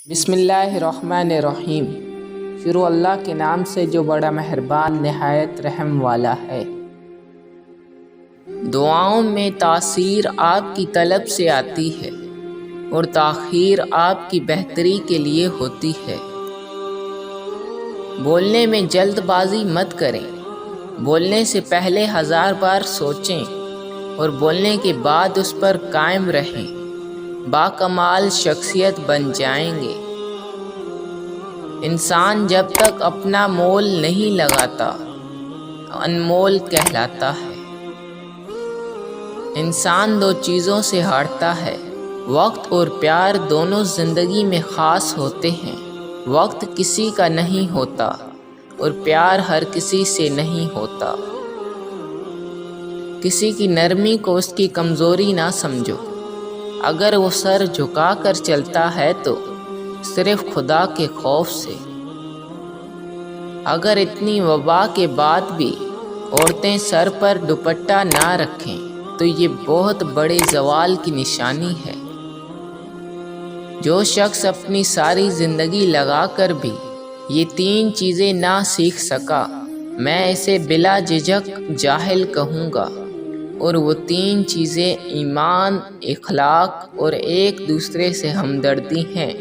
بسم اللہ الرحمن الرحیم۔ شروع اللہ کے نام سے جو بڑا مہربان نہایت رحم والا ہے۔ دعاؤں میں تاثیر آپ کی طلب سے آتی ہے اور تاخیر آپ کی بہتری کے لیے ہوتی ہے۔ بولنے میں جلد بازی مت کریں، بولنے سے پہلے 1000 بار سوچیں اور بولنے کے بعد اس پر قائم رہیں، باکمال شخصیت بن جائیں گے۔ انسان جب تک اپنا مول نہیں لگاتا انمول کہلاتا ہے۔ انسان 2 چیزوں سے ہارتا ہے، وقت اور پیار دونوں زندگی میں خاص ہوتے ہیں۔ وقت کسی کا نہیں ہوتا اور پیار ہر کسی سے نہیں ہوتا۔ کسی کی نرمی کو اس کی کمزوری نہ سمجھو، اگر وہ سر جھکا کر چلتا ہے تو صرف خدا کے خوف سے۔ اگر اتنی وبا کے بعد بھی عورتیں سر پر دوپٹہ نہ رکھیں تو یہ بہت بڑے زوال کی نشانی ہے۔ جو شخص اپنی ساری زندگی لگا کر بھی یہ 3 چیزیں نہ سیکھ سکا، میں اسے بلا جھجک جاہل کہوں گا، اور وہ 3 چیزیں ایمان، اخلاق اور ایک دوسرے سے ہمدردی ہیں۔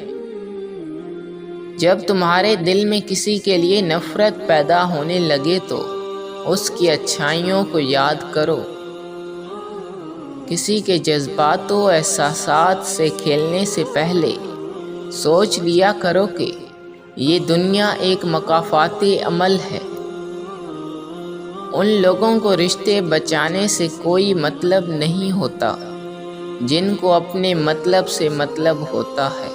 جب تمہارے دل میں کسی کے لیے نفرت پیدا ہونے لگے تو اس کی اچھائیوں کو یاد کرو۔ کسی کے جذبات و احساسات سے کھیلنے سے پہلے سوچ لیا کرو کہ یہ دنیا ایک مکافاتی عمل ہے۔ ان لوگوں کو رشتے بچانے سے کوئی مطلب نہیں ہوتا جن کو اپنے مطلب سے مطلب ہوتا ہے۔